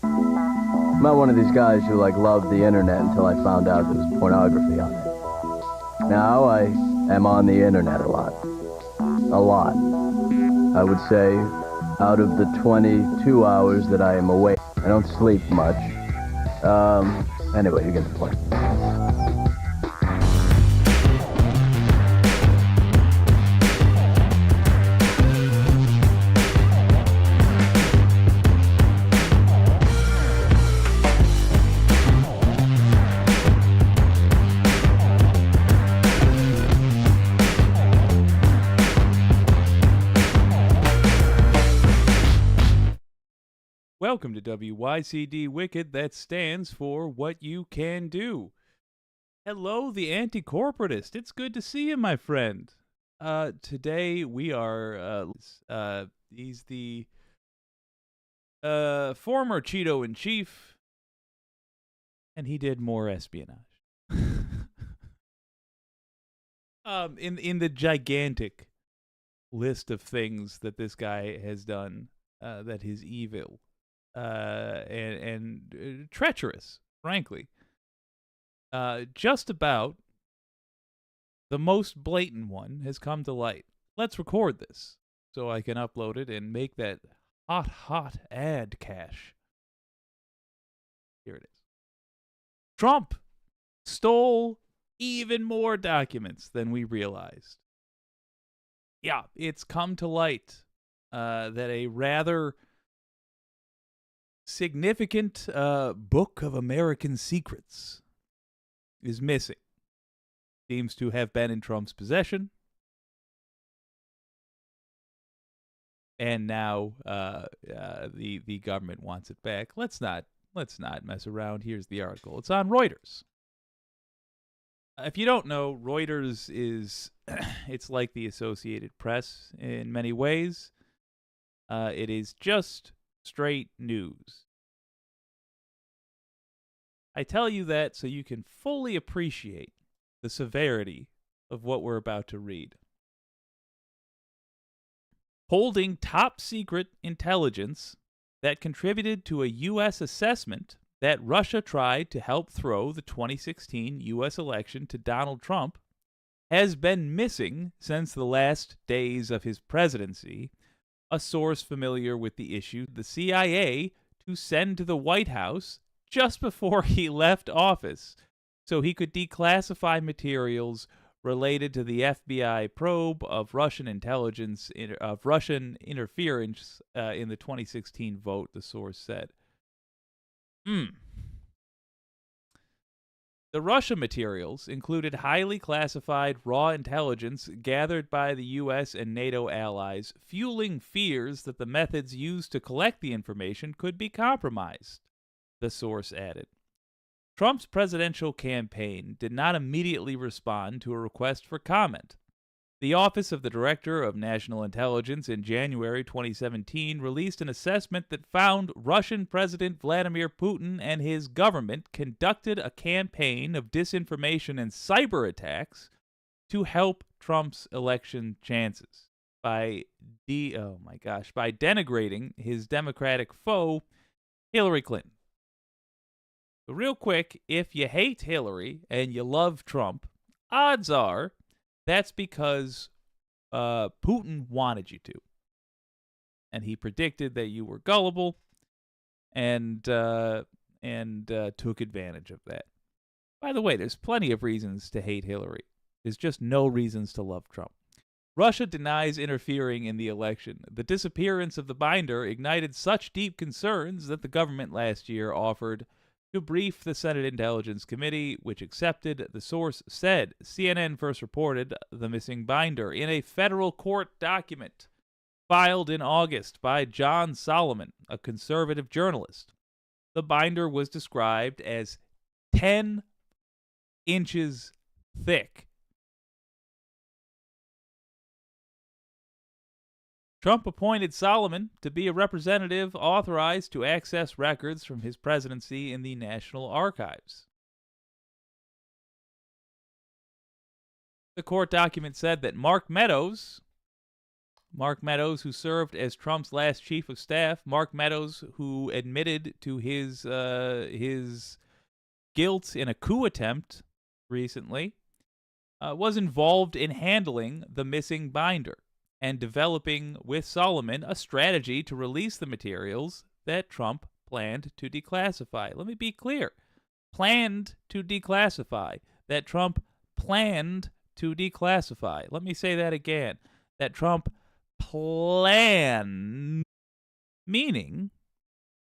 I'm not one of these guys who, loved the internet until I found out there was pornography on it. Now I am on the internet a lot. A lot. I would say, out of the 22 hours that I am awake, I don't sleep much. Anyway, you get the point. Welcome to WYCD Wicked, that stands for What You Can Do. Hello, the anti-corporatist. It's good to see you, my friend. Today we are, he's the, former Cheeto-in-Chief, and he did more espionage. In the gigantic list of things that this guy has done, that is evil. And treacherous, frankly. Just about the most blatant one has come to light. Let's record this so I can upload it and make that hot ad cache. Here it is. Trump stole even more documents than we realized. Yeah, it's come to light that a rather significant book of American secrets is missing. Seems to have been in Trump's possession. And now the government wants it back. Let's not mess around. Here's the article. It's on Reuters. If you don't know, Reuters is it's like the Associated Press in many ways. It is just straight news. I tell you that so you can fully appreciate the severity of what we're about to read. Holding top secret intelligence that contributed to a U.S. assessment that Russia tried to help throw the 2016 U.S. election to Donald Trump has been missing since the last days of his presidency. A source familiar with the issue, the CIA, to send to the White House just before he left office so he could declassify materials related to the FBI probe of Russian intelligence, of Russian interference in the 2016 vote, the source said. The Russia materials included highly classified raw intelligence gathered by the U.S. and NATO allies, fueling fears that the methods used to collect the information could be compromised, the source added. Trump's presidential campaign did not immediately respond to a request for comment. The Office of the Director of National Intelligence in January 2017 released an assessment that found Russian President Vladimir Putin and his government conducted a campaign of disinformation and cyber attacks to help Trump's election chances by denigrating his Democratic foe, Hillary Clinton. But real quick, if you hate Hillary and you love Trump, odds are that's because Putin wanted you to. And he predicted that you were gullible and took advantage of that. By the way, there's plenty of reasons to hate Hillary. There's just no reasons to love Trump. Russia denies interfering in the election. The disappearance of the binder ignited such deep concerns that the government last year offered to brief the Senate Intelligence Committee, which accepted, the source said. CNN first reported the missing binder in a federal court document filed in August by John Solomon, a conservative journalist. The binder was described as 10 inches thick. Trump appointed Solomon to be a representative authorized to access records from his presidency in the National Archives. The court document said that Mark Meadows, Mark Meadows, who served as Trump's last chief of staff. Mark Meadows, who admitted to his guilt in a coup attempt recently, was involved in handling the missing binder and developing with Solomon a strategy to release the materials that Trump planned to declassify. Let me be clear. Planned to declassify. That Trump planned to declassify. Let me say that again. That Trump planned, meaning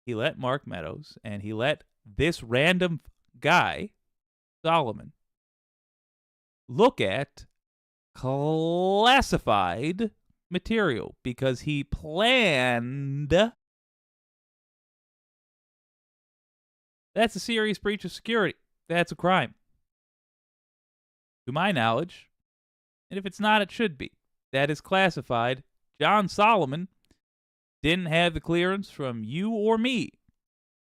he let Mark Meadows and he let this random guy, Solomon, look at classified material because he planned. That's a serious breach of security. That's a crime. To my knowledge, and if it's not, it should be. That is classified. John Solomon didn't have the clearance from you or me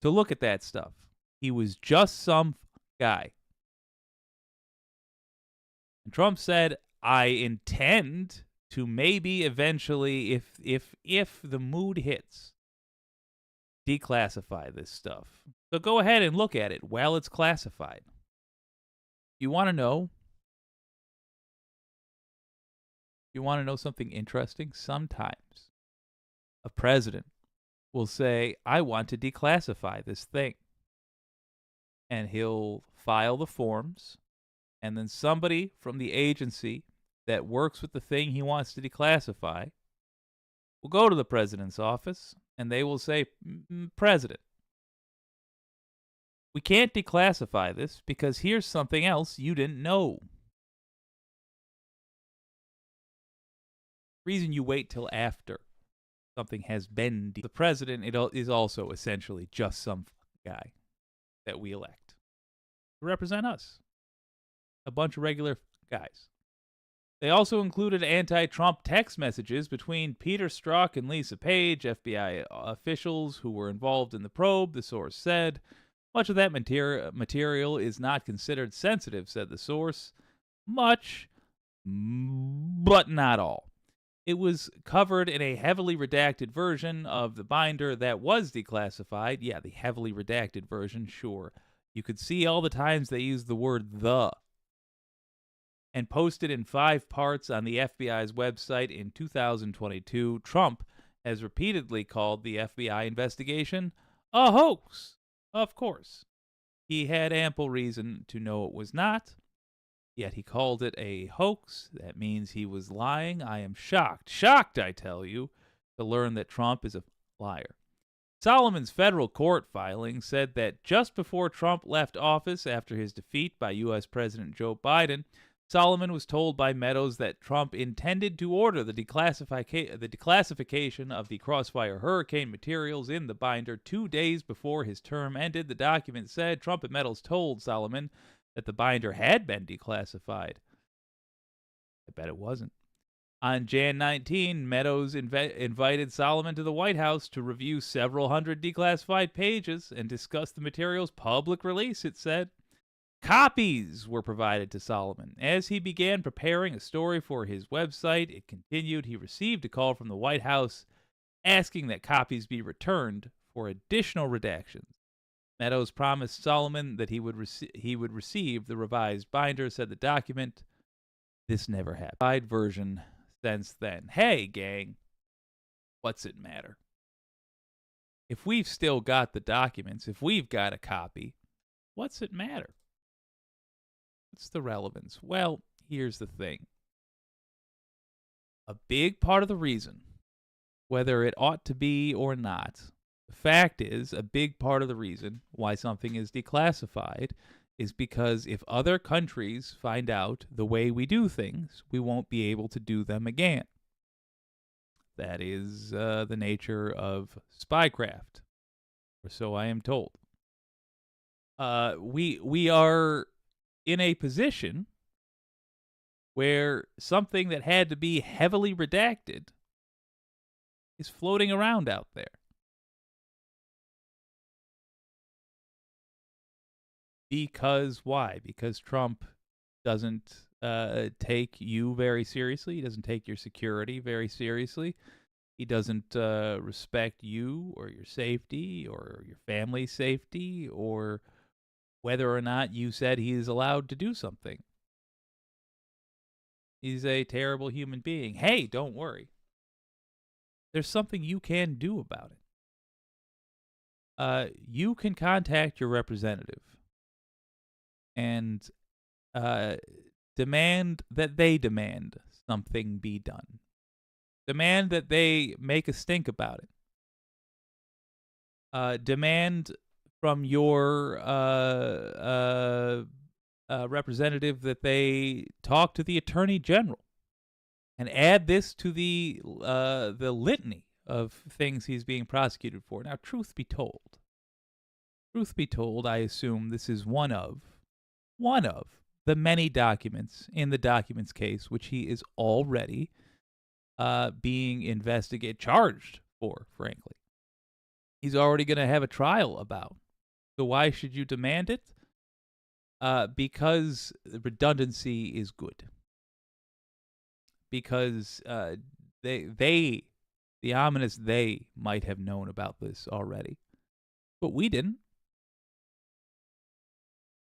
to look at that stuff. He was just some guy. And Trump said, I intend to maybe eventually, if the mood hits, declassify this stuff. So go ahead and look at it while it's classified. You want to know? You want to know something interesting? Sometimes a president will say, I want to declassify this thing. And he'll file the forms, and then somebody from the agency that works with the thing he wants to declassify will go to the president's office, and they will say, President, we can't declassify this because here's something else you didn't know. Reason you wait till after something has been the president is also essentially just some guy that we elect to represent us. A bunch of regular guys. They also included anti-Trump text messages between Peter Strzok and Lisa Page, FBI officials who were involved in the probe, the source said. Much of that material is not considered sensitive, said the source. Much, but not all. It was covered in a heavily redacted version of the binder that was declassified. Yeah, the heavily redacted version, sure. You could see all the times they used the word the. And posted in 5 parts on the FBI's website in 2022. Trump has repeatedly called the FBI investigation a hoax. Of course. He had ample reason to know it was not. Yet he called it a hoax. That means he was lying. I am shocked, I tell you, to learn that Trump is a liar. Solomon's federal court filing said that just before Trump left office after his defeat by U.S. President Joe Biden, Solomon was told by Meadows that Trump intended to order the declassification of the Crossfire Hurricane materials in the binder 2 days before his term ended. The document said Trump and Meadows told Solomon that the binder had been declassified. I bet it wasn't. On Jan 19, Meadows invited Solomon to the White House to review several hundred declassified pages and discuss the material's public release, it said. Copies were provided to Solomon. As he began preparing a story for his website, it continued, he received a call from the White House asking that copies be returned for additional redactions. Meadows promised Solomon that he would receive the revised binder, said the document. This never happened. Version since then. Hey, gang, what's it matter? If we've still got the documents, if we've got a copy, what's it matter? What's the relevance? Well, here's the thing. A big part of the reason, whether it ought to be or not, the fact is, a big part of the reason why something is declassified is because if other countries find out the way we do things, we won't be able to do them again. That is the nature of spycraft, or so I am told. We are in a position where something that had to be heavily redacted is floating around out there. Because why? Because Trump doesn't take you very seriously. He doesn't take your security very seriously. He doesn't respect you or your safety or your family's safety or whether or not you said he is allowed to do something. He's a terrible human being. Hey, don't worry. There's something you can do about it. You can contact your representative and demand that they demand something be done. Demand that they make a stink about it. Demand from your representative that they talk to the Attorney General and add this to the litany of things he's being prosecuted for. Now, truth be told, I assume this is one of the many documents in the documents case which he is already being charged for, frankly. He's already going to have a trial about. So why should you demand it? Because redundancy is good. Because the ominous they might have known about this already, but we didn't.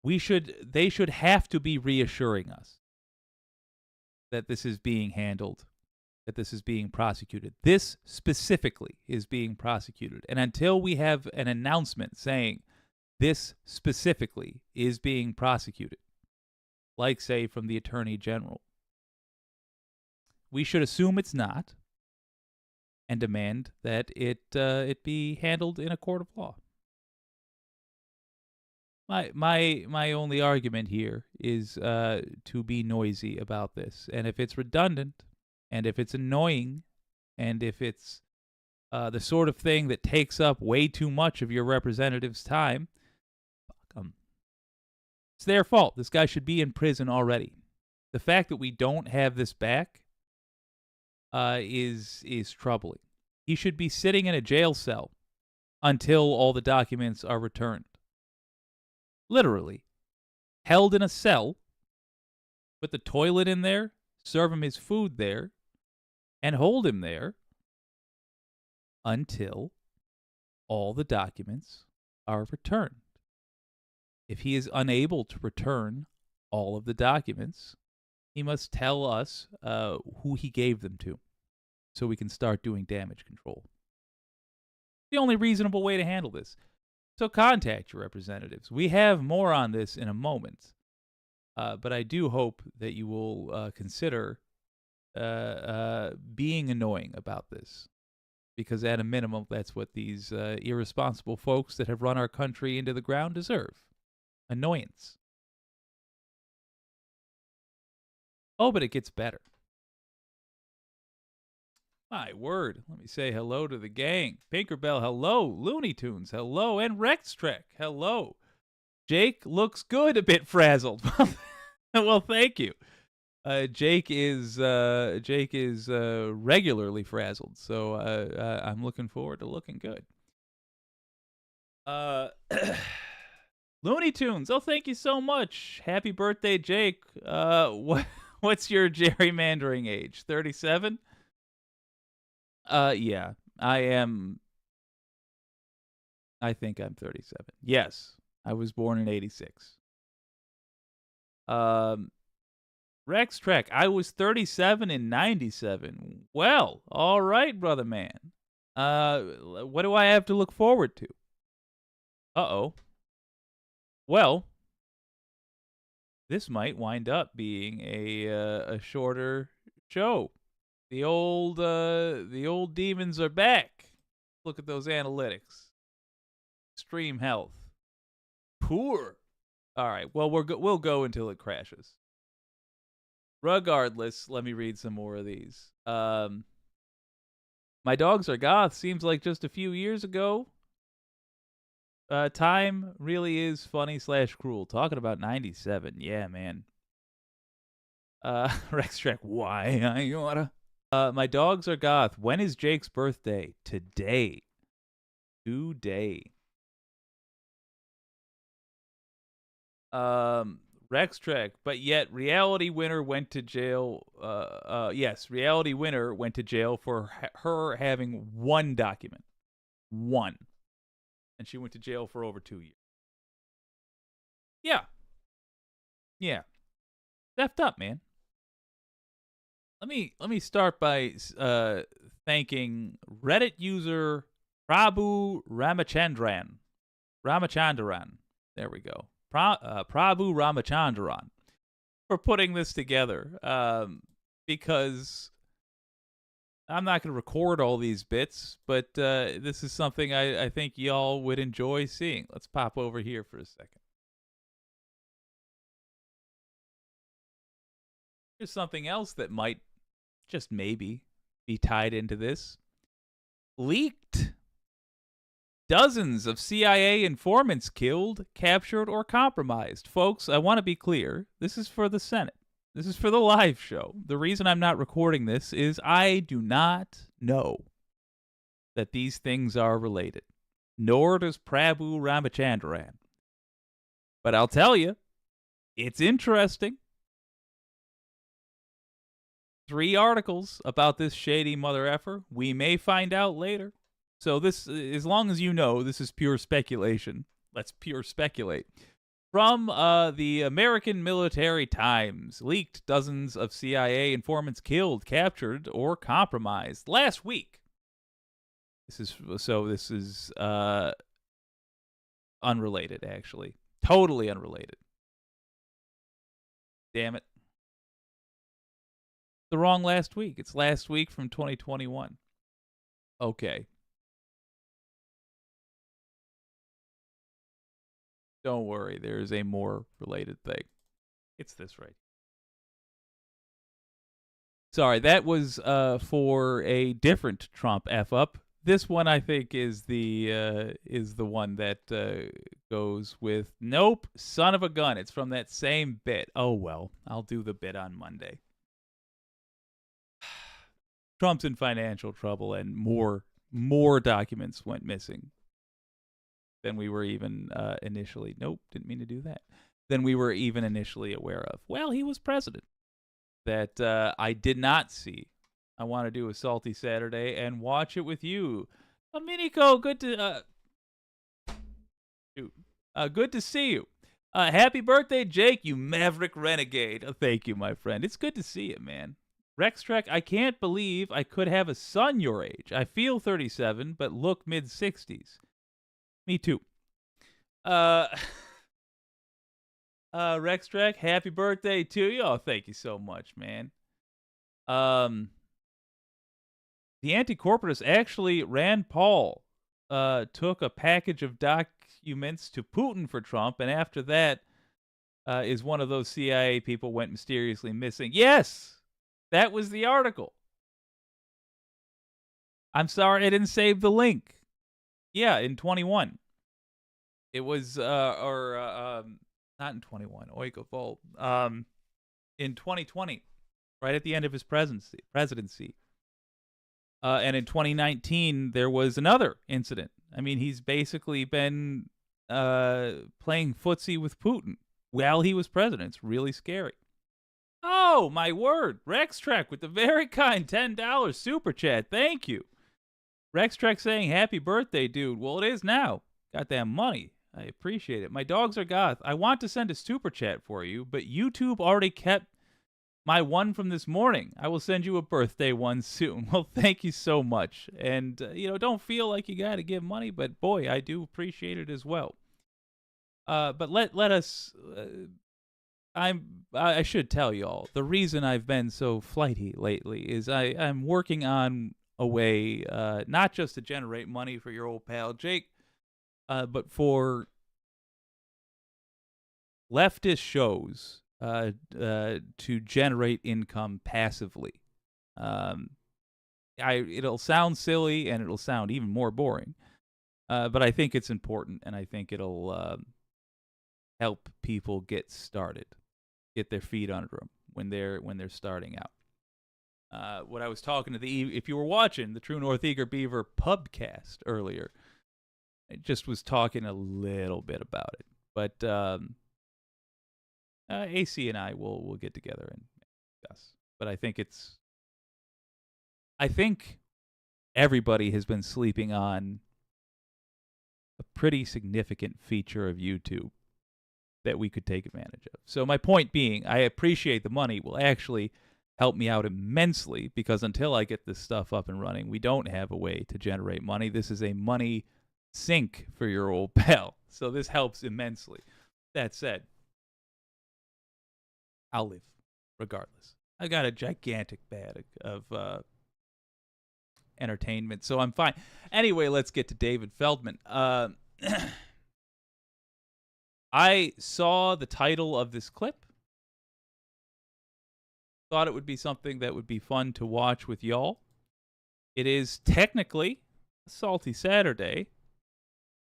They should have to be reassuring us that this is being handled, that this is being prosecuted. This specifically is being prosecuted. And until we have an announcement saying this specifically is being prosecuted, like, say, from the Attorney General, we should assume it's not and demand that it be handled in a court of law. My only argument here is to be noisy about this. And if it's redundant, and if it's annoying, and if it's the sort of thing that takes up way too much of your representative's time, fuck them. It's their fault. This guy should be in prison already. The fact that we don't have this back is troubling. He should be sitting in a jail cell until all the documents are returned. Literally. Held in a cell, put the toilet in there, serve him his food there, and hold him there until all the documents are returned. If he is unable to return all of the documents, he must tell us who he gave them to so we can start doing damage control. The only reasonable way to handle this. So contact your representatives. We have more on this in a moment, but I do hope that you will consider being annoying about this, because at a minimum, that's what these irresponsible folks that have run our country into the ground deserve. Annoyance. Oh, but it gets better. My word. Let me say hello to the gang. Pinkerbell, hello. Looney Tunes, hello. And Rex Trek, hello. Jake looks good, a bit frazzled. Well, thank you. Jake is regularly frazzled, so I'm looking forward to looking good. Looney Tunes, oh, thank you so much. Happy birthday, Jake. What's your gerrymandering age? 37? Yeah, I am. I think I'm 37. Yes, I was born in 86. Rex Trek, I was 37 in 97. Well, all right, brother man. What do I have to look forward to? Uh-oh. Well, this might wind up being a shorter show. The old demons are back. Look at those analytics. Extreme health. Poor. All right. Well, we'll go until it crashes. Regardless, let me read some more of these. My dogs are goth. Seems like just a few years ago. Time really is funny / cruel. Talking about 97. Yeah, man. Rex Trek. Why? You wanna? My dogs are goth. When is Jake's birthday? Today. Rex Trek, but yet Reality Winner went to jail. Yes, Reality Winner went to jail for her having one document. One. And she went to jail for over 2 years. Yeah. Yeah. Effed up, man. Let me start by thanking Reddit user Prabhu Ramachandran. There we go. Prabhu Ramachandran for putting this together. Because I'm not going to record all these bits, but this is something I think y'all would enjoy seeing. Let's pop over here for a second. Here's something else that might just maybe be tied into this. Leaked. Dozens of CIA informants killed, captured, or compromised. Folks, I want to be clear. This is for the Senate. This is for the live show. The reason I'm not recording this is I do not know that these things are related. Nor does Prabhu Ramachandran. But I'll tell you, it's interesting. 3 articles about this shady mother effer. We may find out later. So this, as long as you know, this is pure speculation. Let's pure speculate. From the American Military Times, leaked dozens of CIA informants killed, captured, or compromised last week. This is unrelated, actually. Totally unrelated. Damn it. The wrong last week. It's last week from 2021. Okay. Don't worry, there is a more related thing. It's this right. Sorry, that was for a different Trump F up. This one I think is the one that goes with nope, son of a gun. It's from that same bit. Oh well, I'll do the bit on Monday. Trump's in financial trouble, and more documents went missing than we were even initially. Nope, didn't mean to do that. Than we were even initially aware of. Well, he was president. That I did not see. I want to do a Salty Saturday and watch it with you. Domenico, good to see you. Happy birthday, Jake, you maverick renegade. Thank you, my friend. It's good to see you, man. Rex Trek, I can't believe I could have a son your age. I feel 37, but look mid-60s. Me too. Rex Trek, happy birthday to you. Oh, thank you so much, man. The anti-corporatists actually, Rand Paul took a package of documents to Putin for Trump, and after that is one of those CIA people went mysteriously missing. Yes! That was the article. I'm sorry I didn't save the link. Yeah, in 21. It was, not in 21, Oikofol. In 2020, right at the end of his presidency. And in 2019, there was another incident. I mean, he's basically been playing footsie with Putin while he was president. It's really scary. Oh, my word. Rex Trek with the very kind $10 super chat. Thank you. Rex Trek saying, happy birthday, dude. Well, it is now. Got that money. I appreciate it. My dogs are goth. I want to send a super chat for you, but YouTube already kept my one from this morning. I will send you a birthday one soon. Well, thank you so much. And, don't feel like you got to give money, but boy, I do appreciate it as well. But let us... I should tell y'all, the reason I've been so flighty lately is I'm working on a way, not just to generate money for your old pal Jake, but for leftist shows to generate income passively. It'll sound silly and it'll sound even more boring, but I think it's important, and I think it'll help people get started. Get their feet under them when they're starting out. What I was talking to if you were watching the True North Eager Beaver pubcast earlier, I just was talking a little bit about it. But AC and I will get together and discuss. But I think everybody has been sleeping on a pretty significant feature of YouTube that we could take advantage of. So my point being, I appreciate the money will actually help me out immensely, because until I get this stuff up and running, we don't have a way to generate money. This is a money sink for your old pal. So this helps immensely. That said, I'll live regardless. I got a gigantic bag of entertainment, so I'm fine. Anyway, let's get to David Feldman. I saw the title of this clip. Thought it would be something that would be fun to watch with y'all. It is technically a Salty Saturday.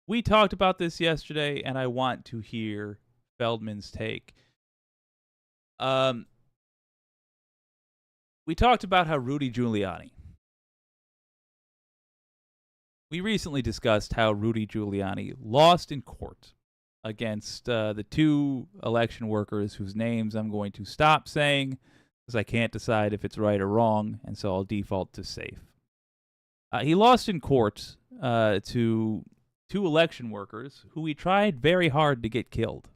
We talked about this yesterday, and I want to hear Feldman's take. We talked about how Rudy Giuliani. We recently discussed how Rudy Giuliani lost in court against the two election workers whose names I'm going to stop saying because I can't decide if it's right or wrong, and so I'll default to safe. He lost in court to two election workers who he tried very hard to get killed.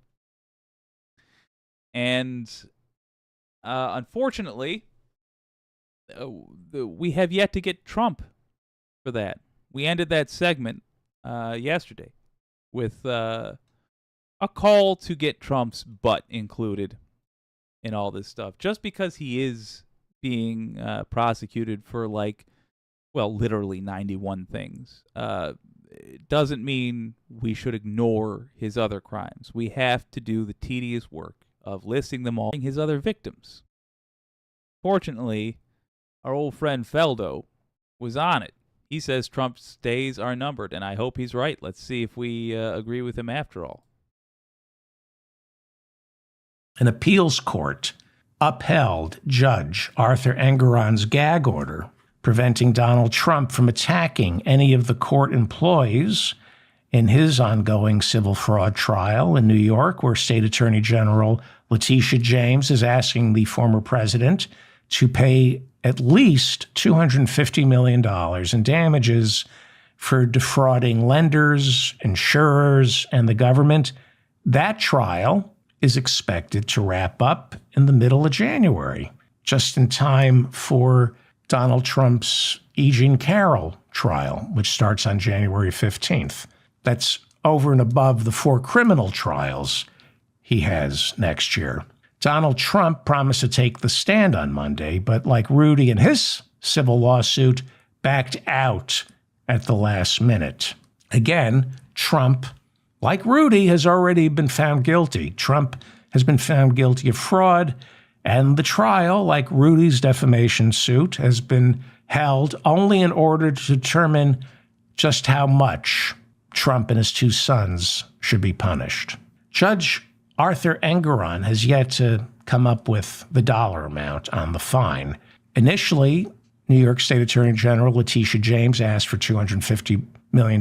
And unfortunately, we have yet to get Trump for that. We ended that segment yesterday with a call to get Trump's butt included in all this stuff, just because he is being prosecuted for literally 91 things. It doesn't mean we should ignore his other crimes. We have to do the tedious work of listing them all, his other victims. Fortunately, our old friend Feldo was on it. He says Trump's days are numbered, and I hope he's right. Let's see if we agree with him after all. An appeals court upheld Judge Arthur Engoron's gag order preventing Donald Trump from attacking any of the court employees in his ongoing civil fraud trial in New York, where State Attorney General Letitia James is asking the former president to pay at least $250 million in damages for defrauding lenders, insurers, and the government. That trial is expected to wrap up in the middle of January, just in time for Donald Trump's E. Jean Carroll trial, which starts on January 15th. That's over and above the 4 criminal trials he has next year. Donald Trump promised to take the stand on Monday, but like Rudy in his civil lawsuit, backed out at the last minute. Again, Trump, like Rudy, has already been found guilty. Trump has been found guilty of fraud, and the trial, like Rudy's defamation suit, has been held only in order to determine just how much Trump and his 2 sons should be punished. Judge Arthur Engoron has yet to come up with the dollar amount on the fine. Initially, New York State Attorney General Letitia James asked for $250 million,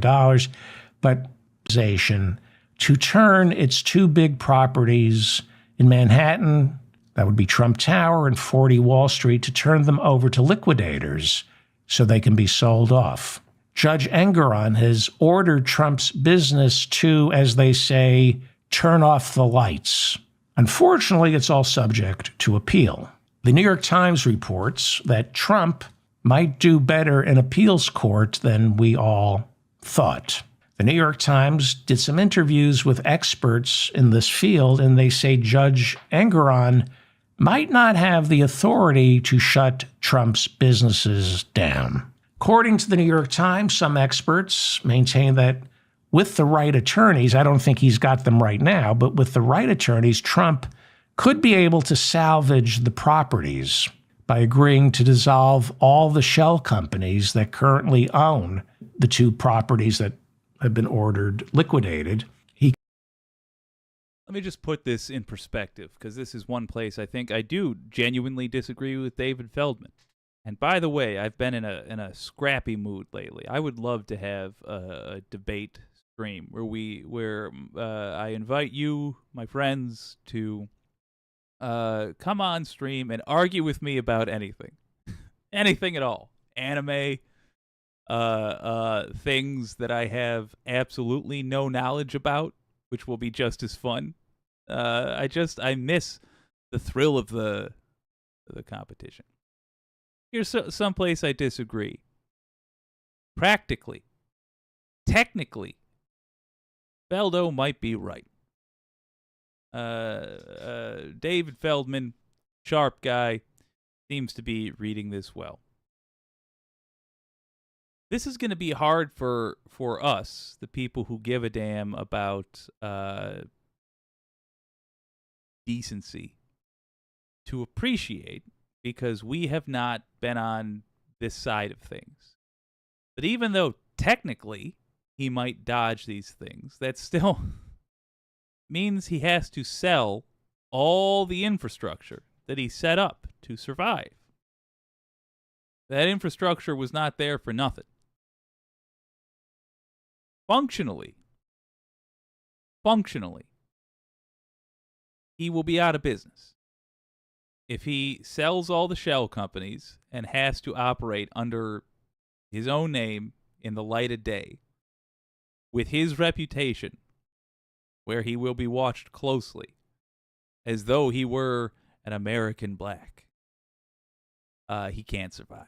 but to turn its 2 big properties in Manhattan, that would be Trump Tower and 40 Wall Street, to turn them over to liquidators so they can be sold off. Judge Engoron has ordered Trump's business to, as they say, turn off the lights. Unfortunately, it's all subject to appeal. The New York Times reports that Trump might do better in appeals court than we all thought. The New York Times did some interviews with experts in this field, and they say Judge Engoron might not have the authority to shut Trump's businesses down. According to the New York Times, some experts maintain that with the right attorneys, I don't think he's got them right now, but with the right attorneys, Trump could be able to salvage the properties by agreeing to dissolve all the shell companies that currently own the 2 properties that have been ordered liquidated. Let me just put this in perspective, because this is one place I think I do genuinely disagree with David Feldman. And by the way, I've been in a scrappy mood lately. I would love to have a debate stream where I invite you, my friends, to come on stream and argue with me about anything. Anything at all. Anime, things that I have absolutely no knowledge about, which will be just as fun. I miss the thrill of the competition. Here's some place I disagree. Practically, technically, Feldo might be right. David Feldman, sharp guy, seems to be reading this well. This is going to be hard for us, the people who give a damn about decency, to appreciate, because we have not been on this side of things. But even though technically he might dodge these things, that still means he has to sell all the infrastructure that he set up to survive. That infrastructure was not there for nothing. Functionally, he will be out of business if he sells all the shell companies and has to operate under his own name in the light of day, with his reputation, where he will be watched closely, as though he were an American black. He can't survive.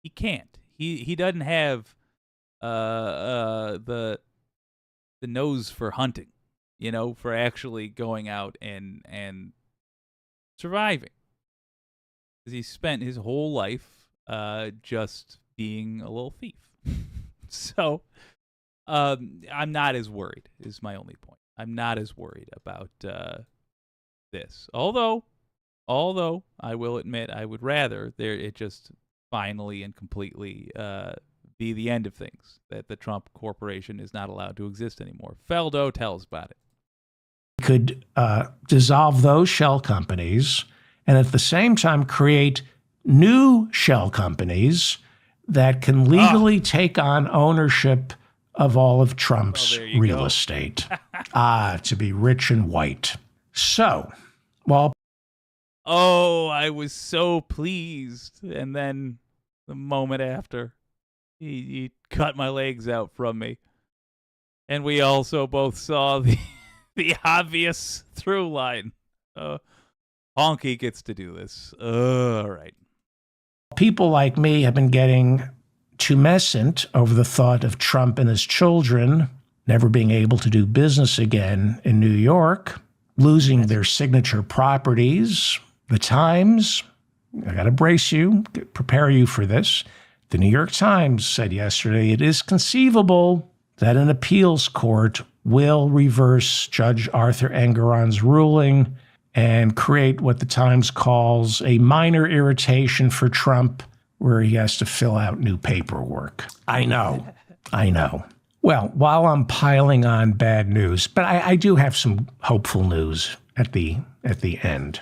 He can't. He doesn't have the nose for hunting, for actually going out and surviving. Because he spent his whole life just being a little thief. So I'm not as worried, is my only point. I'm not as worried about this. Although I will admit I would rather it just finally and completely be the end of things, that the Trump Corporation is not allowed to exist anymore. Feldo tells about it. Could dissolve those shell companies and at the same time create new shell companies that can legally take on ownership of all of Trump's real estate. To be rich and white. So, while... Oh, I was so pleased. And then the moment after, he cut my legs out from me. And we also both saw the obvious through line. Honky gets to do this. All right. People like me have been getting tumescent over the thought of Trump and his children never being able to do business again in New York, losing their signature properties. The Times, I got to brace you, prepare you for this. The New York Times said yesterday it is conceivable that an appeals court will reverse Judge Arthur Engoron's ruling and create what the Times calls a minor irritation for Trump, where he has to fill out new paperwork. I know. Well, while I'm piling on bad news, but I do have some hopeful news at the end.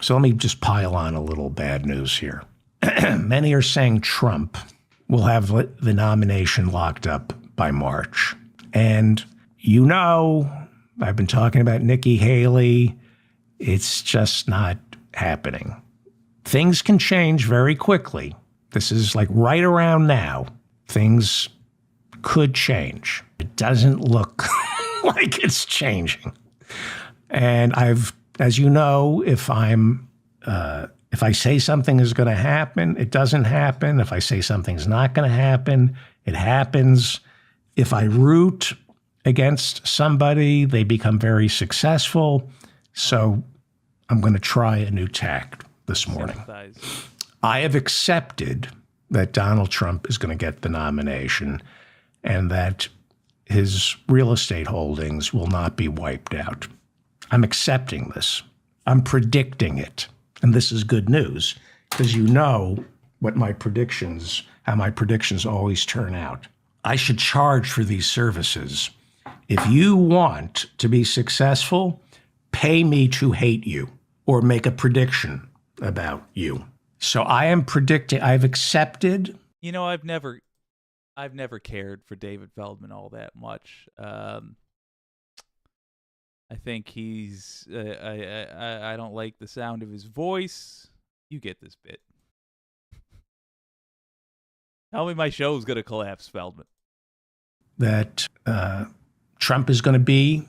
So let me just pile on a little bad news here. Many are saying Trump will have the nomination locked up by March. And I've been talking about Nikki Haley. It's just not happening. Things can change very quickly. This is like right around now. Things could change. It doesn't look like it's changing. And as you know, if I say something is going to happen, it doesn't happen. If I say something's not going to happen, it happens. If I root against somebody, they become very successful. So I'm going to try a new tact this morning. I have accepted that Donald Trump is going to get the nomination and that his real estate holdings will not be wiped out. I'm accepting this. I'm predicting it. And this is good news because what how my predictions always turn out. I should charge for these services. If you want to be successful, pay me to hate you or make a prediction about you. So I am predicting, I've accepted. I've never cared for David Feldman all that much. I think he's. I don't like the sound of his voice. You get this bit. Tell me my show's gonna collapse, Feldman. That Trump is going to be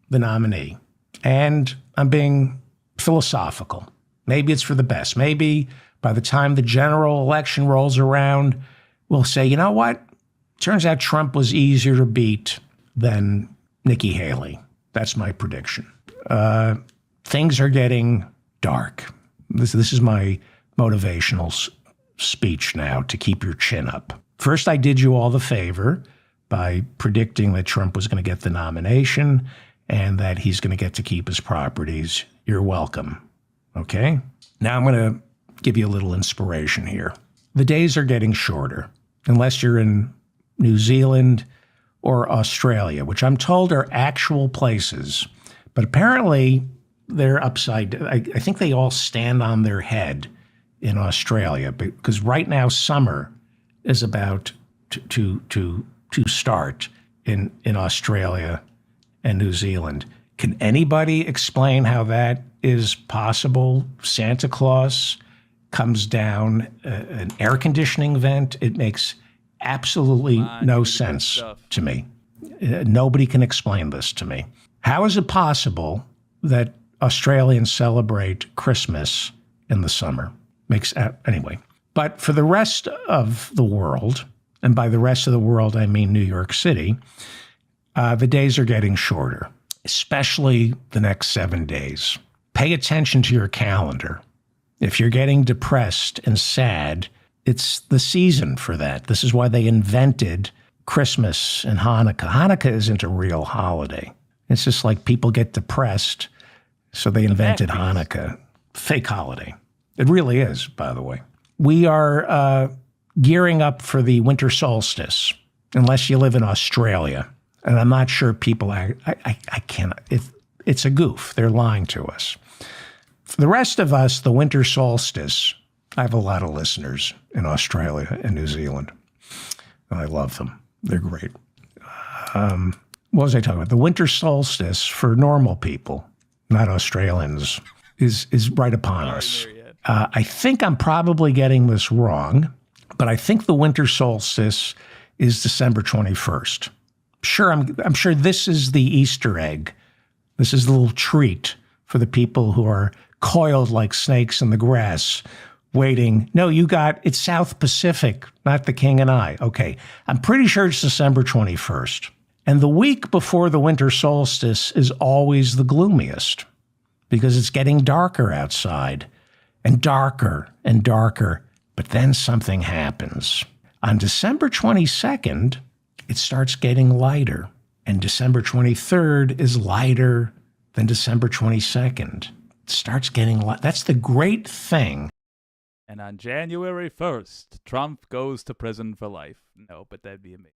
the nominee. And I'm being philosophical. Maybe it's for the best. Maybe by the time the general election rolls around, we'll say, you know what? Turns out Trump was easier to beat than Nikki Haley. That's my prediction. Things are getting dark. This is my motivational speech now to keep your chin up. First, I did you all the favor by predicting that Trump was going to get the nomination and that he's going to get to keep his properties. You're welcome. Okay? Now I'm going to give you a little inspiration here. The days are getting shorter, unless you're in New Zealand or Australia, which I'm told are actual places. But apparently they're upside down. I think they all stand on their head in Australia, because right now summer is about to start in Australia and New Zealand. Can anybody explain how that is possible? Santa Claus comes down an air conditioning vent. It makes absolutely no sense to me. Nobody can explain this to me. How is it possible that Australians celebrate Christmas in the summer? Anyway. But for the rest of the world, and by the rest of the world, I mean New York City, the days are getting shorter, especially the next 7 days. Pay attention to your calendar. If you're getting depressed and sad, it's the season for that. This is why they invented Christmas and Hanukkah. Hanukkah isn't a real holiday. It's just like people get depressed, so they invented Hanukkah. Fake holiday. It really is, by the way. We are gearing up for the winter solstice, unless you live in Australia. And I'm not sure people, I can't, it's a goof. They're lying to us. For the rest of us, the winter solstice, I have a lot of listeners in Australia and New Zealand, and I love them. They're great. What was I talking about? The winter solstice for normal people, not Australians, is right upon us. I think I'm probably getting this wrong, but I think the winter solstice is December 21st. Sure, I'm sure this is the Easter egg. This is the little treat for the people who are coiled like snakes in the grass, waiting. No, it's South Pacific, not the King and I. Okay, I'm pretty sure it's December 21st. And the week before the winter solstice is always the gloomiest because it's getting darker outside and darker and darker. But then something happens. On December 22nd, it starts getting lighter. And December 23rd is lighter than December 22nd. It starts getting light. That's the great thing. And on January 1st, Trump goes to prison for life. No, but that'd be amazing.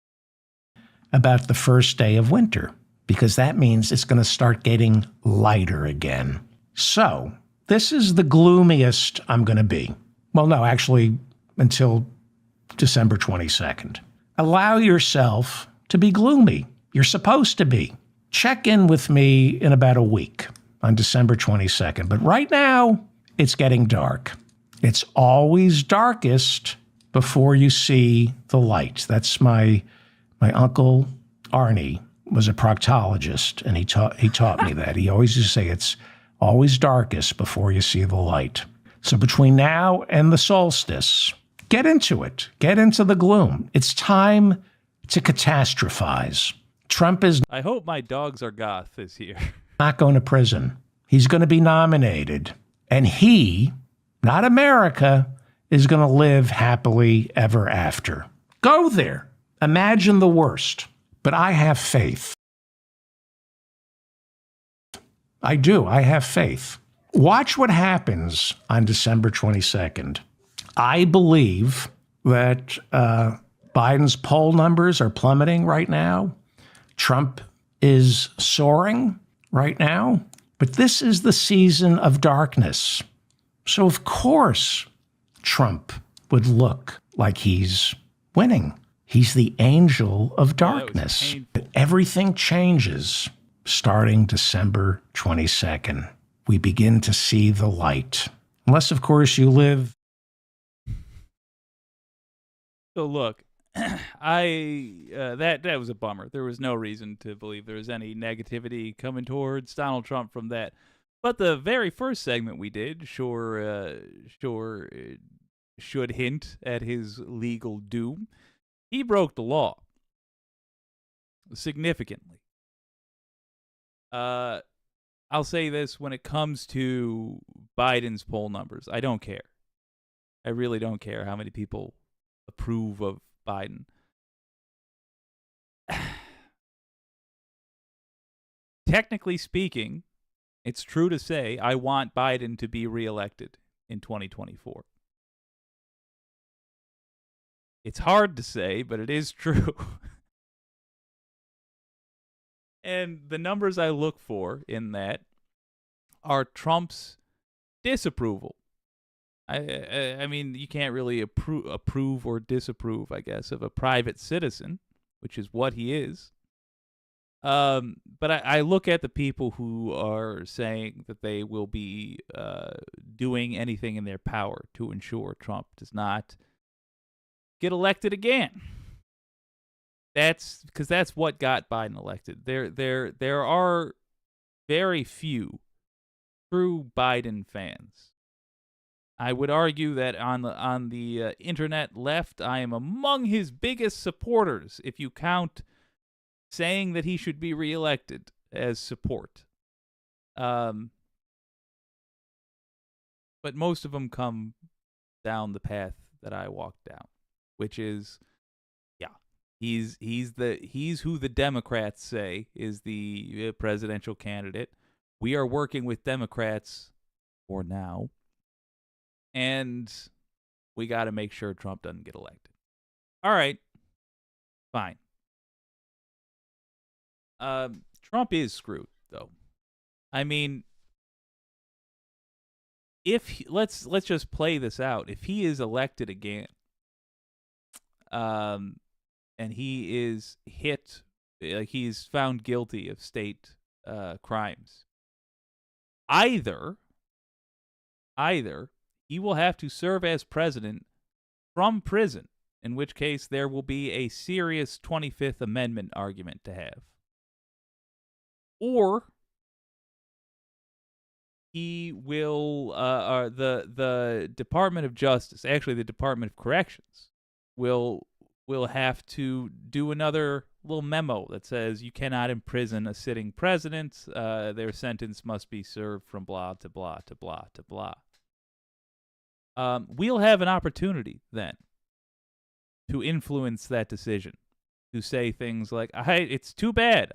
About the first day of winter, because that means it's going to start getting lighter again. So this is the gloomiest I'm going to be. Well, no, actually, until December 22nd. Allow yourself to be gloomy. You're supposed to be. Check in with me in about a week on December 22nd. But right now, it's getting dark. It's always darkest before you see the light. That's my uncle Arnie was a proctologist, and he taught me that. He always used to say it's always darkest before you see the light. So between now and the solstice, get into it. Get into the gloom. It's time to catastrophize. Trump is I hope my dogs are goth this year. not going to prison. He's going to be nominated. And he, not America, is going to live happily ever after. Go there. Imagine the worst. But I have faith. I do. I have faith. Watch what happens on December 22nd. I believe that Biden's poll numbers are plummeting right now. Trump is soaring right now. But this is the season of darkness. So, of course, Trump would look like he's winning. He's the angel of darkness. But everything changes starting December 22nd. We begin to see the light. Unless, of course, you live. So look, that was a bummer. There was no reason to believe there was any negativity coming towards Donald Trump from that. But the very first segment we did should hint at his legal doom. He broke the law significantly. I'll say this: when it comes to Biden's poll numbers, I don't care. I really don't care how many people approve of Biden. Technically speaking, it's true to say I want Biden to be reelected in 2024. It's hard to say, but it is true. And the numbers I look for in that are Trump's disapproval. I mean, you can't really approve or disapprove, I guess, of a private citizen, which is what he is. But I look at the people who are saying that they will be doing anything in their power to ensure Trump does not get elected again. That's because that's what got Biden elected. There are very few true Biden fans. I would argue that on the internet left, I am among his biggest supporters. If you count saying that he should be reelected as support, but most of them come down the path that I walked down, which is. He's who the Democrats say is the presidential candidate. We are working with Democrats for now, and we got to make sure Trump doesn't get elected. All right, fine. Trump is screwed, though. I mean, let's just play this out. If he is elected again, and he is he's found guilty of state crimes. Either he will have to serve as president from prison, in which case there will be a serious 25th Amendment argument to have. Or he will, the Department of Justice, actually the Department of Corrections, will have to do another little memo that says you cannot imprison a sitting president. Their sentence must be served from blah to blah to blah to blah. We'll have an opportunity then to influence that decision, to say things like, it's too bad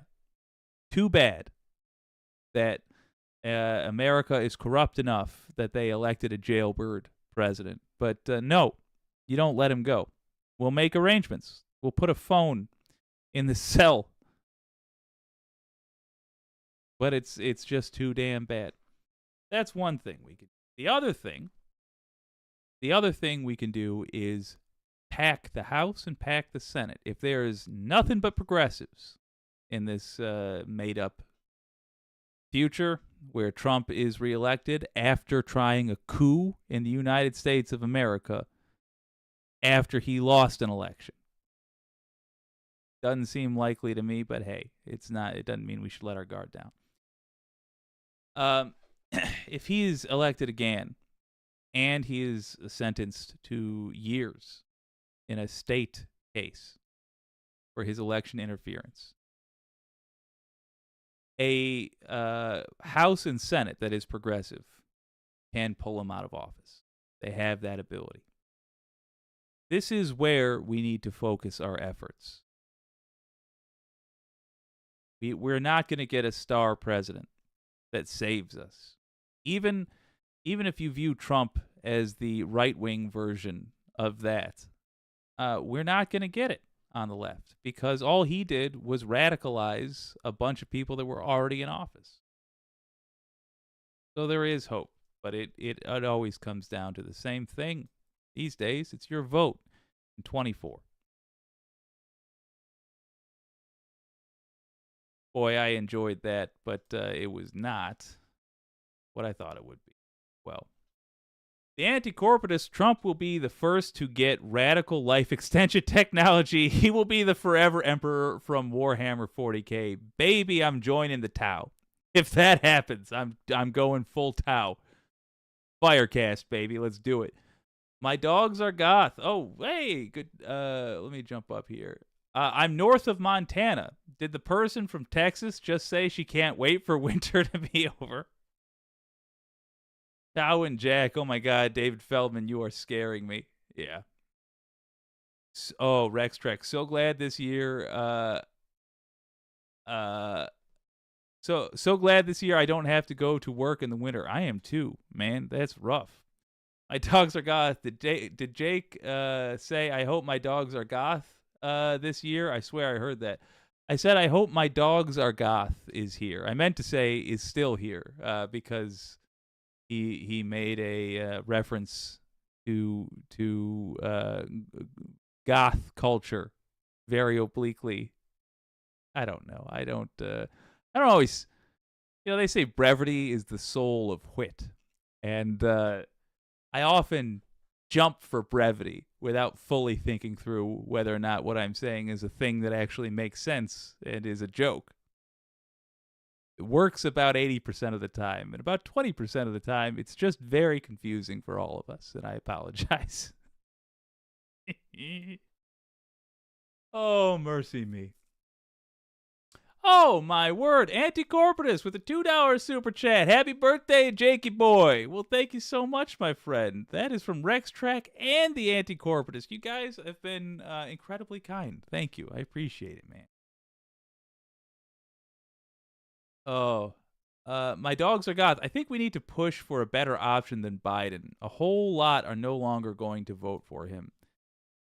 that America is corrupt enough that they elected a jailbird president. But no, you don't let him go. We'll make arrangements. We'll put a phone in the cell. But it's just too damn bad. That's one thing we can do. The other thing we can do is pack the House and pack the Senate. If there is nothing but progressives in this made-up future where Trump is reelected after trying a coup in the United States of America, after he lost an election. Doesn't seem likely to me, but hey, it doesn't mean we should let our guard down. If he is elected again and he is sentenced to years in a state case for his election interference, a House and Senate that is progressive can pull him out of office. They have that ability. This is where we need to focus our efforts. We're not going to get a star president that saves us. Even if you view Trump as the right-wing version of that, we're not going to get it on the left because all he did was radicalize a bunch of people that were already in office. So there is hope, but it always comes down to the same thing. These days, it's your vote in 24. Boy, I enjoyed that, but it was not what I thought it would be. Well, the anti-corporatist Trump will be the first to get radical life extension technology. He will be the forever emperor from Warhammer 40K. Baby, I'm joining the Tau. If that happens, I'm going full Tau. Firecast, baby. Let's do it. My dogs are goth. Oh, hey, good. Let me jump up here. I'm north of Montana. Did the person from Texas just say she can't wait for winter to be over? Tao and Jack. Oh my God, David Feldman, you are scaring me. Yeah. Oh, Rex Trek. So glad this year. So glad this year I don't have to go to work in the winter. I am too, man. That's rough. My dogs are goth. Did Jake say I hope my dogs are goth this year? I swear I heard that. I said I hope my dogs are goth is here. I meant to say is still here because he made a reference to goth culture very obliquely. I don't know. I don't always, they say brevity is the soul of wit, and I often jump for brevity without fully thinking through whether or not what I'm saying is a thing that actually makes sense and is a joke. It works about 80% of the time, and about 20% of the time, it's just very confusing for all of us, and I apologize. Oh, mercy me. Oh, my word. Anti-corporatist with a $2 super chat. Happy birthday, Jakey boy. Well, thank you so much, my friend. That is from Rex Track and the anti-corporatist. You guys have been incredibly kind. Thank you. I appreciate it, man. Oh, my dogs are goth. I think we need to push for a better option than Biden. A whole lot are no longer going to vote for him.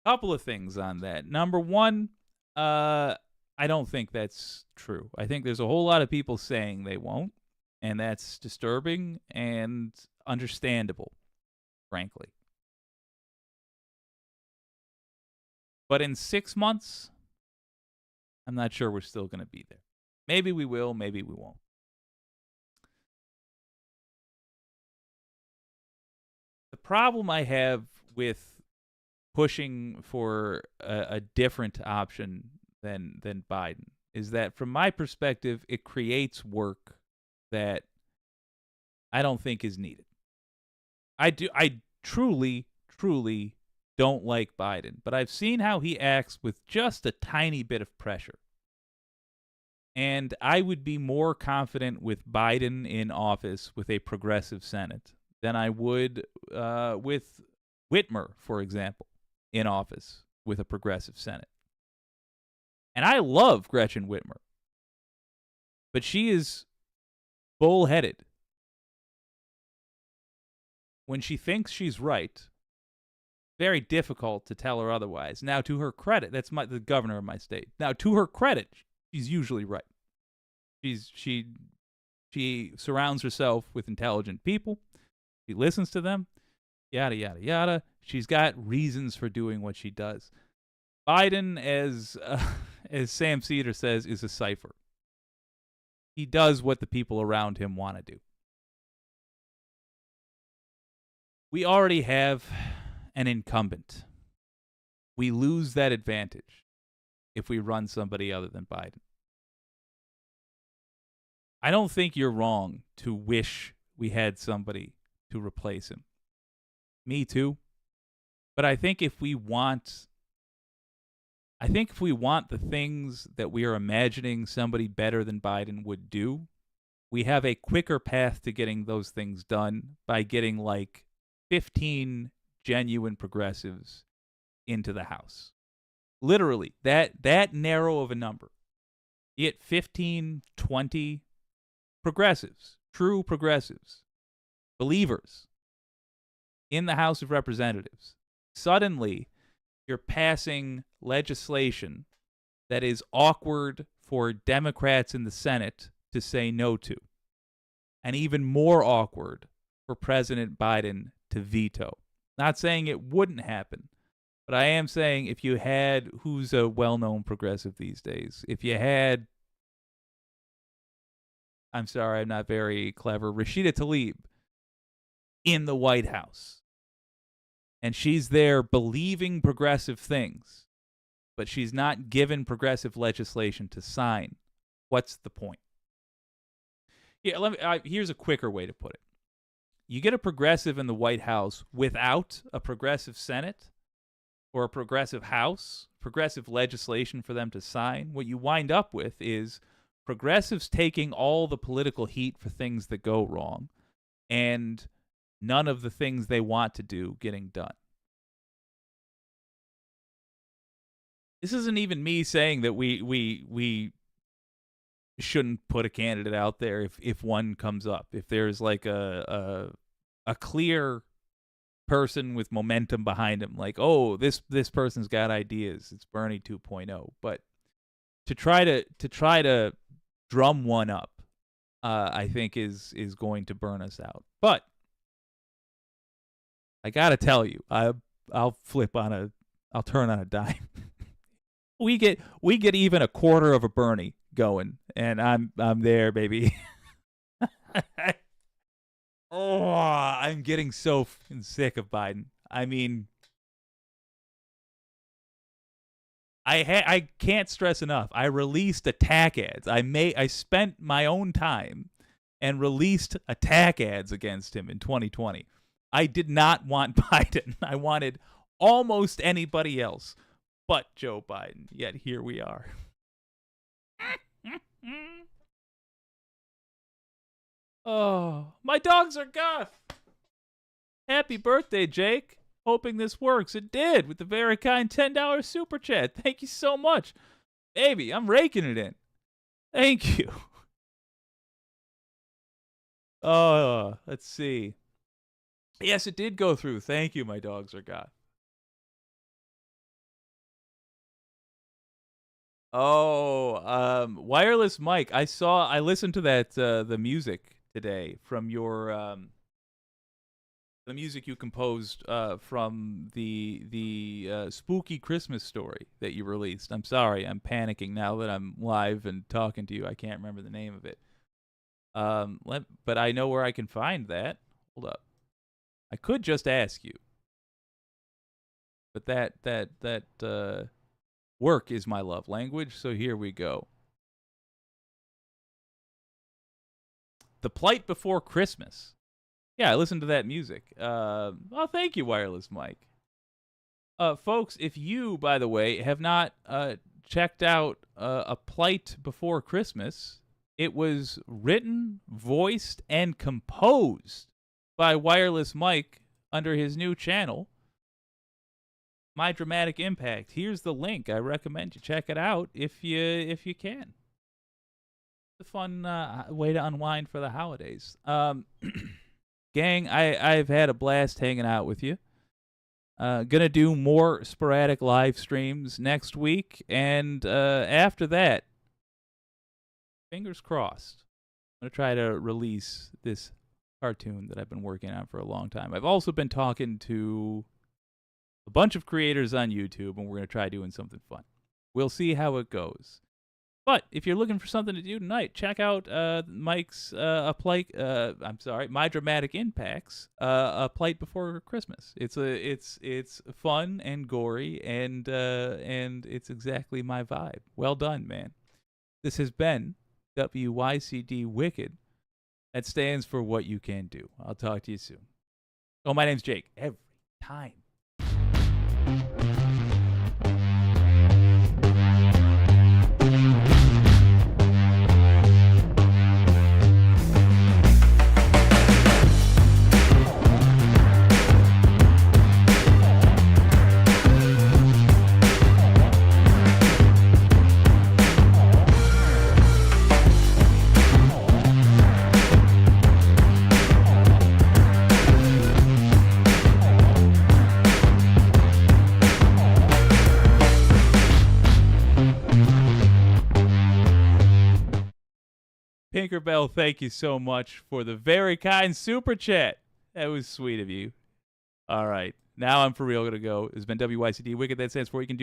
Couple of things on that. Number one, I don't think that's true. I think there's a whole lot of people saying they won't, and that's disturbing and understandable, frankly. But in 6 months, I'm not sure we're still going to be there. Maybe we will, maybe we won't. The problem I have with pushing for a different option than Biden is that from my perspective, it creates work that I don't think is needed. I truly don't like Biden, but I've seen how he acts with just a tiny bit of pressure. And I would be more confident with Biden in office with a progressive Senate than I would with Whitmer, for example, in office with a progressive Senate. And I love Gretchen Whitmer, but she is bullheaded. When she thinks she's right, very difficult to tell her otherwise. Now, to her credit, that's the governor of my state. Now, to her credit, she's usually right. She surrounds herself with intelligent people. She listens to them. Yada yada yada. She's got reasons for doing what she does. Biden, as Sam Cedar says, is a cipher. He does what the people around him want to do. We already have an incumbent. We lose that advantage if we run somebody other than Biden. I don't think you're wrong to wish we had somebody to replace him. Me too. But I think if we want the things that we are imagining somebody better than Biden would do, we have a quicker path to getting those things done by getting like 15 genuine progressives into the House. Literally, that narrow of a number. You get 15, 20 progressives, true progressives, believers in the House of Representatives. Suddenly, you're passing legislation that is awkward for Democrats in the Senate to say no to, and even more awkward for President Biden to veto. Not saying it wouldn't happen, but I am saying if you had, who's a well-known progressive these days, if you had I'm sorry, I'm not very clever. Rashida Tlaib in the White House. And she's there believing progressive things, but she's not given progressive legislation to sign. What's the point? Yeah, here's a quicker way to put it. You get a progressive in the White House without a progressive Senate or a progressive House, progressive legislation for them to sign. What you wind up with is progressives taking all the political heat for things that go wrong and none of the things they want to do getting done. This isn't even me saying that we shouldn't put a candidate out there if one comes up. If there's like a clear person with momentum behind him, like, oh, this person's got ideas. It's Bernie 2.0. But to try to drum one up, I think is going to burn us out. But I gotta tell you, I'll turn on a dime. we get even a quarter of a Bernie going, and I'm there, baby. Oh, I'm getting so sick of Biden. I mean, I can't stress enough. I released attack ads. I spent my own time and released attack ads against him in 2020. I did not want Biden. I wanted almost anybody else but Joe Biden. Yet here we are. Oh, my dogs are goth. Happy birthday, Jake. Hoping this works. It did with the very kind $10 super chat. Thank you so much. Baby, I'm raking it in. Thank you. Oh, let's see. Yes, it did go through. Thank you, my dogs are goth. Oh, wireless mic. I listened to that the music today from your the music you composed from the spooky Christmas story that you released. I'm sorry, I'm panicking now that I'm live and talking to you. I can't remember the name of it. But I know where I can find that. Hold up. I could just ask you. But that work is my love language, so here we go. The Plight Before Christmas. Yeah, I listened to that music. Oh, thank you, wireless mic. Folks, if you, by the way, have not checked out A Plight Before Christmas, it was written, voiced, and composed by Wireless Mike under his new channel, My Dramatic Impact. Here's the link. I recommend you check it out if you can. It's a fun way to unwind for the holidays. Gang, I've had a blast hanging out with you. Gonna do more sporadic live streams next week, and after that, fingers crossed, I'm gonna try to release this cartoon that I've been working on for a long time. I've also been talking to a bunch of creators on YouTube, and we're gonna try doing something fun. We'll see how it goes. But if you're looking for something to do tonight, check out Mike's My Dramatic Impacts, A Plight Before Christmas. It's fun and gory, and it's exactly my vibe. Well done, man. This has been WYCD Wicked. That stands for What You Can Do. I'll talk to you soon. Oh, my name's Jake. Every time. Tinkerbell, thank you so much for the very kind super chat. That was sweet of you. All right. Now I'm for real going to go. It's been WYCD Wicked. That stands for What You Can Do.